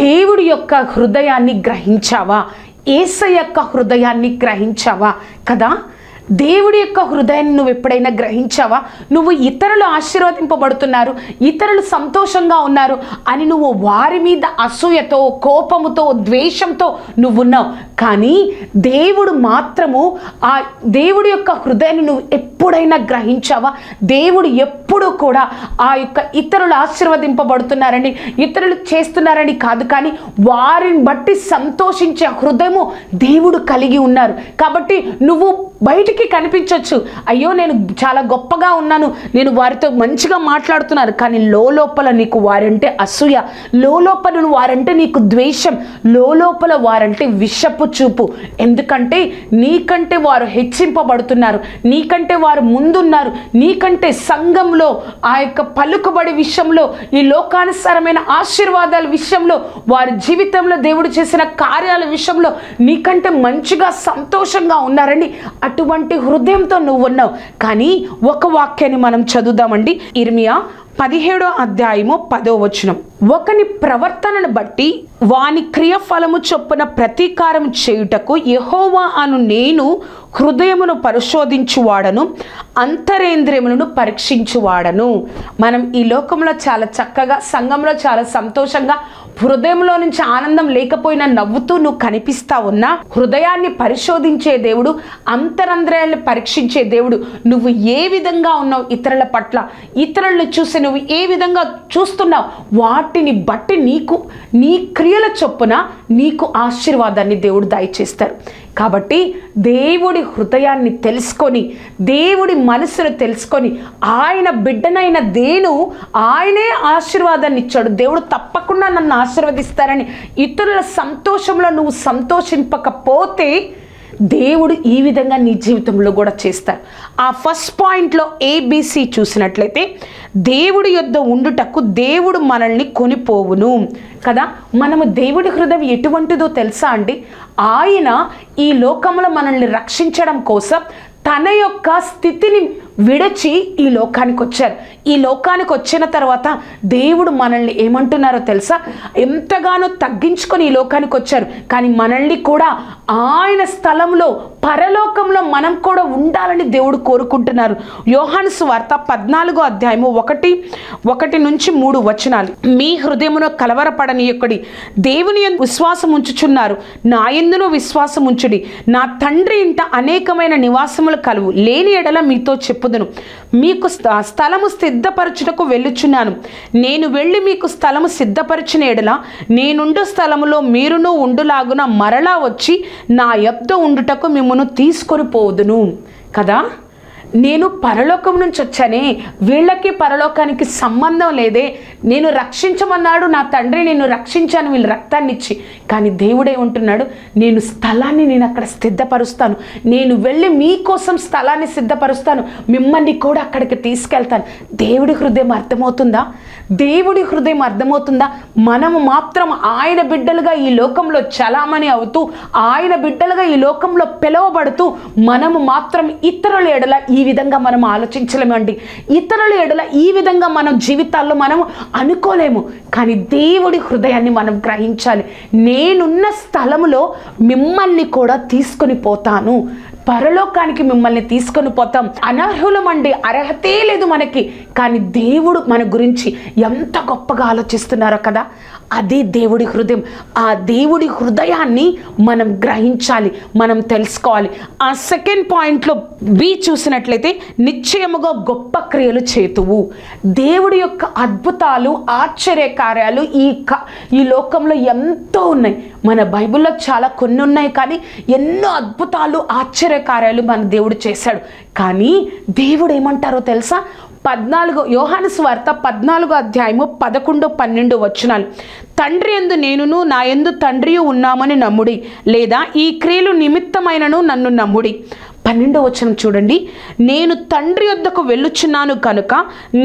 దేవుడి యొక్క హృదయాన్ని గ్రహించావా? యేసయ్య యొక్క హృదయాన్ని గ్రహించావా? కదా, దేవుడి యొక్క హృదయాన్ని నువ్వు ఎప్పుడైనా గ్రహించావా? నువ్వు ఇతరులు ఆశీర్వదింపబడుతున్నారు, ఇతరులు సంతోషంగా ఉన్నారు అని నువ్వు వారి మీద అసూయతో, కోపముతో, ద్వేషంతో నువ్వున్నావు. కానీ దేవుడు మాత్రము ఆ దేవుడి యొక్క హృదయాన్ని నువ్వు ఎప్పుడైనా గ్రహించావా? దేవుడు ఎప్పుడు కూడా ఆ యొక్క ఇతరులు ఆశీర్వదింపబడుతున్నారని, ఇతరులు చేస్తున్నారని కాదు, కానీ వారిని బట్టి సంతోషించే హృదయము దేవుడు కలిగి ఉన్నారు. కాబట్టి నువ్వు బయటికి కనిపించవచ్చు, అయ్యో నేను చాలా గొప్పగా ఉన్నాను, నేను వారితో మంచిగా మాట్లాడుతున్నాను, కానీ లోపల నీకు వారంటే అసూయ, లోపల వారంటే నీకు ద్వేషం, లోపల వారంటే విషపు చూపు. ఎందుకంటే నీకంటే వారు హెచ్చింపబడుతున్నారు, నీకంటే వారు ముందున్నారు, నీకంటే సంఘంలో ఆ యొక్క పలుకుబడి విషయంలో, ఈ లోకానుసారమైన ఆశీర్వాదాల విషయంలో, వారి జీవితంలో దేవుడు చేసిన కార్యాల విషయంలో నీకంటే మంచిగా సంతోషంగా ఉన్నారని అటువంటి హృదయంతో నువ్వు ఉన్నావు. కానీ ఒక వాక్యాన్ని మనం చదువుదామండి. ఇర్మియా 17వ అధ్యాయము 10వ వచనం. ఒకని ప్రవర్తనను బట్టి వాని క్రియఫలము చొప్పున ప్రతీకారం చేయుటకు యెహోవా అను నేను హృదయమును పరిశోధించువాడను, అంతరేంద్రియములను పరీక్షించువాడను. మనం ఈ లోకంలో చాలా చక్కగా, సంఘంలో చాలా సంతోషంగా, హృదయంలో నుంచి ఆనందం లేకపోయినా నవ్వుతూ నువ్వు కనిపిస్తా ఉన్నా, హృదయాన్ని పరిశోధించే దేవుడు, అంతరంద్రియాలను పరీక్షించే దేవుడు, నువ్వు ఏ విధంగా ఉన్నావు ఇతరుల పట్ల, ఇతరులను చూసి నువ్వు ఏ విధంగా చూస్తున్నావు, వాటిని బట్టి నీకు నీ క్రియల చొప్పున నీకు ఆశీర్వాదాన్ని దేవుడు దయచేస్తారు. కాబట్టి దేవుడి హృదయాన్ని తెలుసుకొని, దేవుడి మనసును తెలుసుకొని, ఆయన బిడ్డనైన ఆయనే ఆశీర్వాదాన్ని ఇచ్చాడు. దేవుడు తప్పకుండా నన్ను ఆశీర్వదిస్తారని ఇతరుల సంతోషంలో నువ్వు సంతోషింపకపోతే దేవుడు ఈ విధంగా నీ జీవితంలో కూడా చేస్తారు. ఆ ఫస్ట్ పాయింట్లో ABC చూసినట్లయితే, దేవుడి యొద్ద ఉండుటకు దేవుడు మనల్ని కొనిపోవును కదా. మనము దేవుడి హృదయం ఎటువంటిదో తెలుసా అండి? ఆయన ఈ లోకంలో మనల్ని రక్షించడం కోసం తన యొక్క స్థితిని విడిచి ఈ లోకానికి వచ్చారు. ఈ లోకానికి వచ్చిన తర్వాత దేవుడు మనల్ని ఏమంటున్నారో తెలుసా? ఎంతగానో తగ్గించుకొని ఈ లోకానికి వచ్చారు, కానీ మనల్ని కూడా ఆయన స్థలంలో, పరలోకంలో మనం కూడా ఉండాలని దేవుడు కోరుకుంటున్నారు. యోహాను సువార్త 14వ అధ్యాయము 1 నుంచి 3 వచనాలు. మీ హృదయమును కలవరపడనీయకుడి, దేవుని యందు విశ్వాసం ఉంచుచున్నారు, నా యందును విశ్వాసం ఉంచుడి. నా తండ్రి ఇంట అనేకమైన నివాసములు కలువు, లేని ఎడల మీతో చెప్పుదును. మీకు స్థలము సిద్ధపరచుటకు వెళ్ళుచున్నాను. నేను వెళ్ళి మీకు స్థలము సిద్ధపరచిన ఎడల నేనుండు స్థలములో మీరును ఉండులాగున మరలా వచ్చి నా యొద్ద ఉండుటకు మిమ్మును తీసుకొని పోదును కదా. నేను పరలోకం నుంచి వచ్చానే, వీళ్ళకి పరలోకానికి సంబంధం లేదే, నేను రక్షించమన్నాడు నా తండ్రి, నేను రక్షించాను వీళ్ళు రక్తాన్ని ఇచ్చి. కానీ దేవుడే ఉంటున్నాడు, నేను స్థలాన్ని నేను అక్కడ సిద్ధపరుస్తాను, నేను వెళ్ళి మీకోసం స్థలాన్ని సిద్ధపరుస్తాను, మిమ్మల్ని కూడా అక్కడికి తీసుకెళ్తాను. దేవుడి హృదయం అర్థమవుతుందా? దేవుడి హృదయం అర్థమవుతుందా? మనము మాత్రం ఆయన బిడ్డలుగా ఈ లోకంలో చలామణి అవుతూ, ఆయన బిడ్డలుగా ఈ లోకంలో పిలువబడుతూ, మనము మాత్రం ఇతరుల ఎడల ఈ విధంగా మనం ఆలోచించలేమండి. ఇతరుల ఎడల ఈ విధంగా మనం జీవితాల్లో మనము అనుకోలేము. కానీ దేవుడి హృదయాన్ని మనం గ్రహించాలి. నేనున్న స్థలములో మిమ్మల్ని కూడా తీసుకొని పోతాను, పరలోకానికి మిమ్మల్ని తీసుకొని పోతాం. అనర్హులమండి, అర్హతే లేదు మనకి, కానీ దేవుడు మన గురించి ఎంత గొప్పగా ఆలోచిస్తున్నారో కదా. అదే దేవుడి హృదయం. ఆ దేవుడి హృదయాన్ని మనం గ్రహించాలి, మనం తెలుసుకోవాలి. ఆ సెకండ్ పాయింట్లో B చూసినట్లయితే, నిశ్చయముగా గొప్ప క్రియలు చేతువు. దేవుడి యొక్క అద్భుతాలు, ఆశ్చర్య కార్యాలు ఈ లోకంలో ఎంతో ఉన్నాయి. మన బైబిల్లో చాలా కొన్ని ఉన్నాయి, కానీ ఎన్నో అద్భుతాలు, ఆశ్చర్య కార్యాలు మన దేవుడు చేశాడు. కానీ దేవుడు ఏమంటారో తెలుసా? యోహాను సువార్త 14వ అధ్యాయము 11, 12 వచనాలు. తండ్రి యందు నేనును నా యందు తండ్రియు ఉన్నామని నమ్ముడి, లేదా ఈ క్రియలు నిమిత్తమైనను నన్ను నమ్ముడి. 12వ వచనం చూడండి. నేను తండ్రి యొద్దకు వెళ్ళుచున్నాను కనుక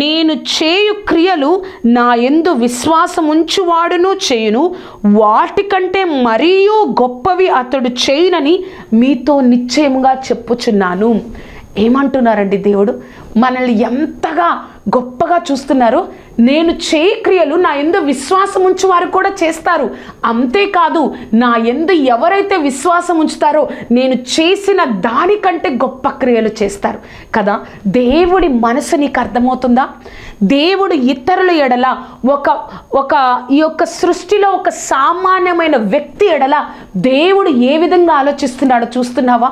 నేను చేయు క్రియలు నా యందు విశ్వాసం ఉంచువాడును చేయును, వాటికంటే మరియు గొప్పవి అతడు చేయునని మీతో నిశ్చయముగా చెప్పుచున్నాను. ఏమంటున్నారండి దేవుడు? మనల్ని ఎంతగా గొప్పగా చూస్తున్నారు. నేను చేయి క్రియలు నా యందు విశ్వాసం ఉంచు వారు కూడా చేస్తారు. అంతేకాదు నా యందు ఎవరైతే విశ్వాసం ఉంచుతారో నేను చేసిన దానికంటే గొప్ప క్రియలు చేస్తారు కదా. దేవుడి మనసు నీకు అర్థమవుతుందా? దేవుడు ఇతరుల ఎడల ఒక ఈ యొక్క సృష్టిలో ఒక సామాన్యమైన వ్యక్తి ఎడల దేవుడు ఏ విధంగా ఆలోచిస్తున్నాడో చూస్తున్నావా?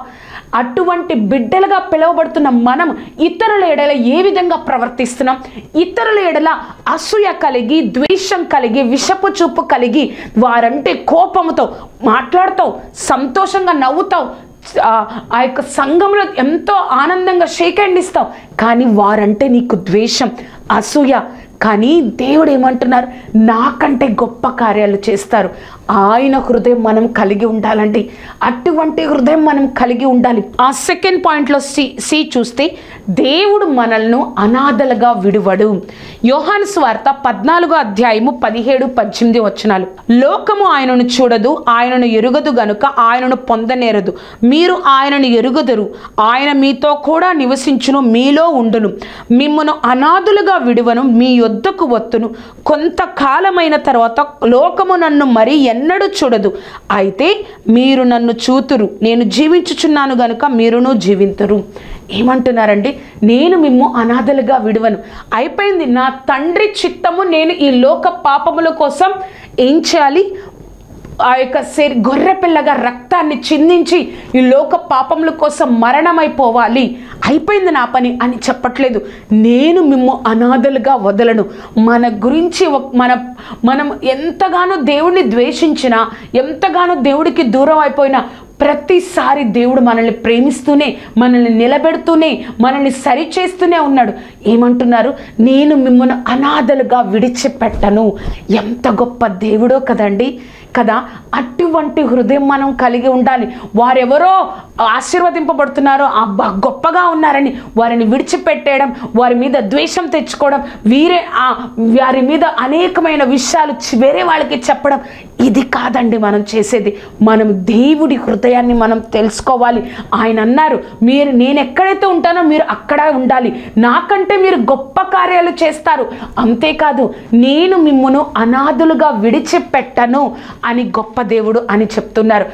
అటువంటి బిడ్డలుగా పిలువబడుతున్న మనం ఇతరుల ఎడల ఏ విధంగా ప్రవర్తిస్తున్నాం? ఇతరుల ఎడల అసూయ కలిగి, ద్వేషం కలిగి, విషపు చూపు కలిగి, వారంటే కోపంతో మాట్లాడతావు, సంతోషంగా నవ్వుతావు, ఆ యొక్క సంఘంలో ఎంతో ఆనందంగా షేక్ హ్యాండ్ ఇస్తావు, కానీ వారంటే నీకు ద్వేషం, అసూయ. కానీ దేవుడు ఏమంటున్నారు? నాకంటే గొప్ప కార్యాలు చేస్తారు. ఆయన హృదయం మనం కలిగి ఉండాలండి. అటువంటి హృదయం మనం కలిగి ఉండాలి. ఆ సెకండ్ పాయింట్లో సి చూస్తే దేవుడు మనల్ని అనాథలుగా విడువడు. యోహాను సువార్త 14వ అధ్యాయము 17-18 వచనాలు. లోకము ఆయనను చూడదు, ఆయనను ఎరుగదు గనుక ఆయనను పొందనేరదు. మీరు ఆయనను ఎరుగుదురు, ఆయన మీతో కూడా నివసించును, మీలో ఉండును. మిమ్మును అనాథులుగా విడువను, మీ యొద్దకు వత్తును. కొంతకాలమైన తర్వాత లోకము నన్ను మరి ఎన్నడూ చూడదు, అయితే మీరు నన్ను చూతురు. నేను జీవించుచున్నాను గనుక మీరును జీవింతురు. ఏమంటున్నారండి? నేను మిమ్ము అనాథలుగా విడువను. అయిపోయింది. నా తండ్రి చిత్తము నేను ఈ లోక పాపముల కోసం ఏం చేయాలి? ఆ యొక్క గొర్రె పిల్లగా రక్తాన్ని చిందించి ఈ లోక పాపముల కోసం మరణమైపోవాలి, అయిపోయింది నా పని అని చెప్పట్లేదు. నేను మిమ్ము అనాథలుగా వదలను. మన గురించి మనం ఎంతగానో దేవుడిని ద్వేషించినా, ఎంతగానో దేవుడికి దూరం అయిపోయినా, ప్రతిసారి దేవుడు మనల్ని ప్రేమిస్తూనే, మనల్ని నిలబెడుతూనే, మనల్ని సరిచేస్తూనే ఉన్నాడు. ఏమంటున్నారు? నేను మిమ్మల్ని అనాథలుగా విడిచిపెట్టను. ఎంత గొప్ప దేవుడో కదండి, కదా. అటువంటి హృదయం మనం కలిగి ఉండాలి. వారెవరో ఆశీర్వదింపబడుతున్నారో, అబ్బా గొప్పగా ఉన్నారని వారిని విడిచిపెట్టేయడం, వారి మీద ద్వేషం తెచ్చుకోవడం, వారి మీద అనేకమైన విషయాలు వేరే వాళ్ళకి చెప్పడం, ఇది కాదండి మనం చేసేది. మనం దేవుడి హృదయాన్ని మనం తెలుసుకోవాలి. ఆయన అన్నారు, నేను ఎక్కడైతే ఉంటానో మీరు అక్కడ ఉండాలి, నాకంటే మీరు గొప్ప కార్యాలు చేస్తారు. అంతేకాదు, నేను మిమ్మును అనాథులుగా విడిచిపెట్టను అని గొప్ప దేవుడు అని చెప్తున్నారు.